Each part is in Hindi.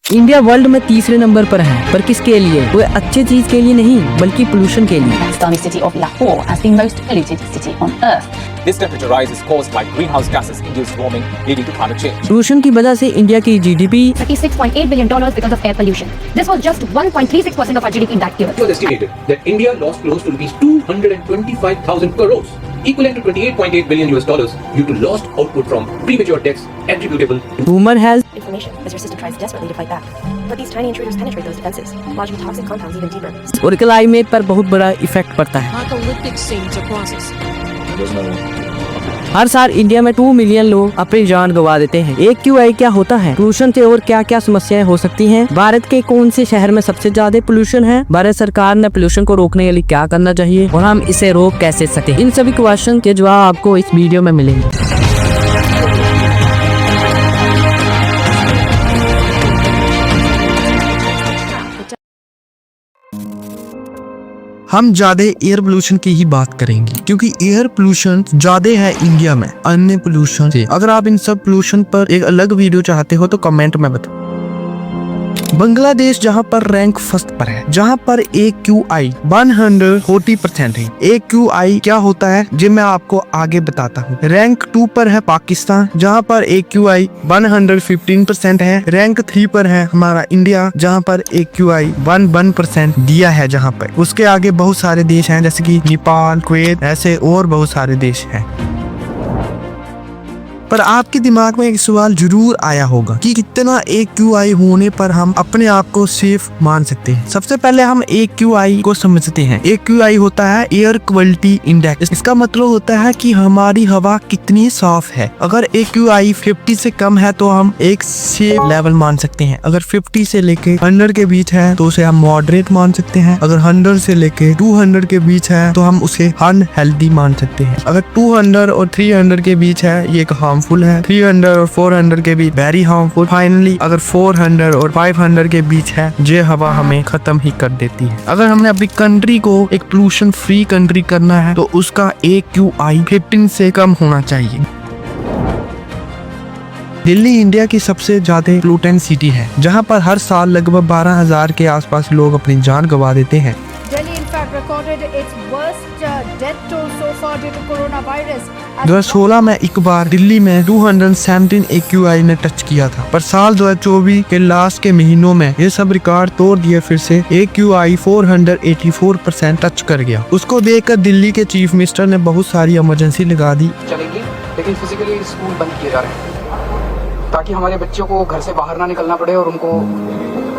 इंडिया वर्ल्ड में तीसरे नंबर पर है, पर किसके लिए? वो अच्छी चीज के लिए नहीं, बल्कि पोल्यूशन के लिए। Pakistani city of Lahore as the most polluted city on earth. This temperature rise is caused by greenhouse gases induced warming leading to climate change. Pollution की वजह से इंडिया की GDP $36.8 billion because of air pollution. This was just 1.36% of our GDP in that year. It was estimated that India lost close to rupees 225,000 crores, equivalent to $28.8 billion due to lost output from premature deaths attributable to human health Information as your system tries desperately to fight back. But these tiny intruders penetrate those defenses, lodging toxic compounds even deeper. और क्लाइमेट पर बहुत बड़ा इफेक्ट पड़ता है। Apocalyptic scenes across us. हर साल इंडिया में 2 मिलियन लोग अपनी जान गंवा देते हैं। AQI क्या होता है? पोल्यूशन से और क्या क्या समस्याएं हो सकती हैं? भारत के कौन से शहर में सबसे ज्यादा पोल्यूशन है? भारत सरकार ने पोल्यूशन को रोकने के लिए क्या करना चाहिए और हम इसे रोक कैसे सकते हैं? इन सभी क्वेश्चन के जवाब आपको इस वीडियो में मिलेंगे। हम ज्यादा एयर पोल्यूशन की ही बात करेंगे, क्योंकि एयर पोल्यूशन ज्यादा है इंडिया में अन्य पोल्यूशन से। अगर आप इन सब पोल्यूशन पर एक अलग वीडियो चाहते हो तो कमेंट में बताओ। बांग्लादेश जहां पर रैंक फर्स्ट पर है, जहां पर AQI 140% है। AQI क्या होता है जी मैं आपको आगे बताता हूँ। रैंक 2 पर है पाकिस्तान, जहां पर AQI 115% है। रैंक 3 पर है हमारा इंडिया, जहां पर AQI 11% दिया है। जहां पर उसके आगे बहुत सारे देश हैं, जैसे कि नेपाल, कुवैत, ऐसे और बहुत सारे देश हैं। पर आपके दिमाग में एक सवाल जरूर आया होगा कि कितना AQI होने पर हम अपने आप को सेफ मान सकते हैं। सबसे पहले हम AQI को समझते हैं। AQI होता है एयर क्वालिटी इंडेक्स। इसका मतलब होता है कि हमारी हवा कितनी साफ है। अगर AQI 50 से कम है तो हम एक सेफ लेवल मान सकते हैं। अगर 50 से लेके 100 के बीच है तो उसे हम मॉडरेट मान सकते हैं। अगर 100 से लेके 200 के बीच है तो हम उसे अनहेल्दी मान सकते हैं। अगर 200 और 300 के बीच है ये हार्मफुल है। 300 और 400 के बीच वेरी हार्मफुल। फाइनली अगर 400 और 500 के बीच है ये हवा हमें खत्म ही कर देती है। अगर हमने अपनी कंट्री को एक पोल्यूशन फ्री कंट्री करना है तो उसका AQI 15 से कम होना चाहिए। दिल्ली इंडिया की सबसे ज्यादा पोल्यूटेंट सिटी है, जहां पर हर साल लगभग 12,000 के आसपास लोग अपनी जान गंवा देते हैं। Delhi in fact recorded its worst death toll so far due to coronavirus. 2016 में एक बार दिल्ली में 217 AQI ने टच किया था, पर साल 2024 के लास्ट के महीनों में ये सब रिकॉर्ड तोड़ दिए। फिर से AQI 484% टच कर गया। उसको देखकर दिल्ली के चीफ मिनिस्टर ने बहुत सारी इमरजेंसी लगा दी। चलेगी, लेकिन फिजिकली स्कूल बंद किए जा रहे हैं ताकि हमारे बच्चों को घर से बाहर ना निकलना पड़े और उनको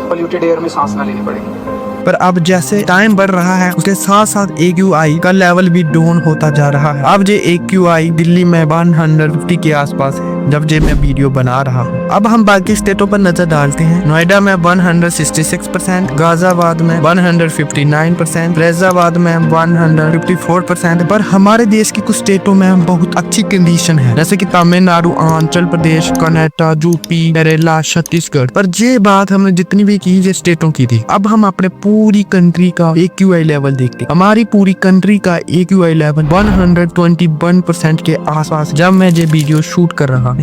पोल्यूटेड एयर में सांस ना लेनी पड़ेगी। पर अब जैसे टाइम बढ़ रहा है उसके साथ साथ AQI का लेवल भी डाउन होता जा रहा है। अब ये AQI दिल्ली में 150 के आसपास है जब ये मैं वीडियो बना रहा हूँ। अब हम बाकी स्टेटों पर नजर डालते हैं। नोएडा में 166%, गाजियाबाद में 159%, फैजाबाद में 154%। पर हमारे देश की कुछ स्टेटों में बहुत अच्छी कंडीशन है, जैसे कि तमिलनाडु, आंध्र प्रदेश, कर्नाटक, यूपी, केरला, छत्तीसगढ़। पर ये बात हमने जितनी भी की ये स्टेटों की थी। अब हम अपने पूरी कंट्री का AQI लेवल देखते हैं। हमारी पूरी कंट्री का AQI लेवल 121% के आसपास जब मैं ये वीडियो शूट कर रहा हूँ।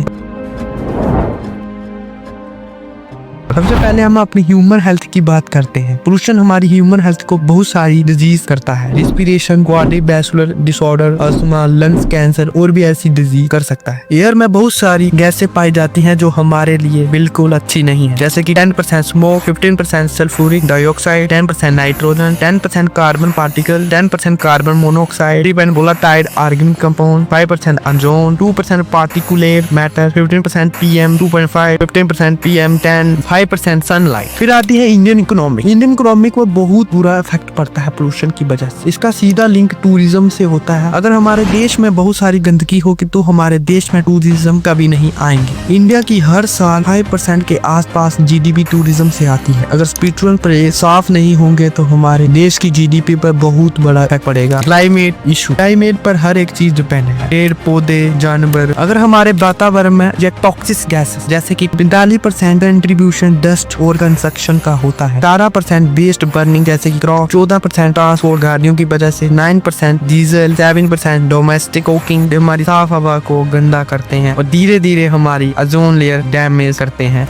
सबसे पहले हम अपनी ह्यूमन हेल्थ की बात करते हैं। पोल्यूशन हमारी ह्यूमन हेल्थ को बहुत सारी डिजीज करता है। Respiration, cardiovascular disorder, asthma, lungs cancer और भी ऐसी डिजीज कर सकता है। एयर में बहुत सारी गैसें पाई जाती हैं जो हमारे लिए बिल्कुल अच्छी नहीं है, जैसे कि 10% smoke, 15% sulphuric dioxide, 10% nitrogen, 10% carbon particle, 10% carbon monoxide, 3% volatile organic compound, 5% ozone, 2% particulate matter, 15% PM 2.5, 15% PM10, 5% sunlight. फिर आती है इंडियन इकोनॉमिक। इंडियन इकोनॉमिक में बहुत बुरा इफेक्ट पड़ता है पोल्यूशन की वजह से। इसका सीधा लिंक टूरिज्म से होता है। अगर हमारे देश में बहुत सारी गंदगी होगी तो हमारे देश में टूरिज्म कभी नहीं आएंगे। इंडिया की हर साल 5% के आसपास GDP टूरिज्म से आती है। अगर स्पिरिचुअल प्लेस साफ नहीं होंगे तो हमारे देश की GDP पर बहुत बड़ा इफेक्ट पड़ेगा। क्लाइमेट इशू, क्लाइमेट पर हर एक चीज डिपेंड है, पेड़ पौधे, जानवर। अगर हमारे वातावरण में टॉक्सिक गैसेस जैसे कि 45% कंट्रीब्यूशन डस्ट और कंस्ट्रक्शन का होता है, 18% वेस्ट बर्निंग जैसे कि क्रॉप, 14% ट्रांसपोर्ट गाड़ियों की वजह से, 9% डीजल, 7% डोमेस्टिक कुकिंग हमारी साफ हवा को गंदा करते हैं और धीरे धीरे हमारी ओजोन लेयर डैमेज करते हैं।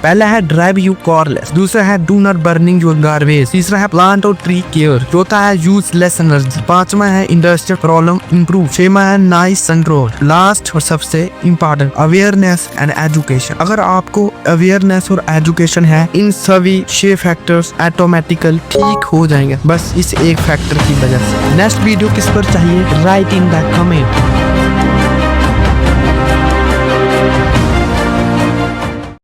पहला है ड्राइव यू कॉरलेस, दूसरा है do not burning your garbage, तीसरा है प्लांट और ट्री केयर, चौथा है यूज लेस एनर्जी, पांचवा है इंडस्ट्रियल प्रॉब्लम इंप्रूव, छठवां है नाइस कंट्रोल, लास्ट और सबसे इम्पोर्टेंट अवेयरनेस एंड एजुकेशन। अगर आपको अवेयरनेस और एजुकेशन है, इन सभी 6 फैक्टर्स ऑटोमेटिकल ठीक हो जाएंगे, बस इस एक फैक्टर की वजह से। नेक्स्ट वीडियो किस पर चाहिए, राइट इन द कमेंट।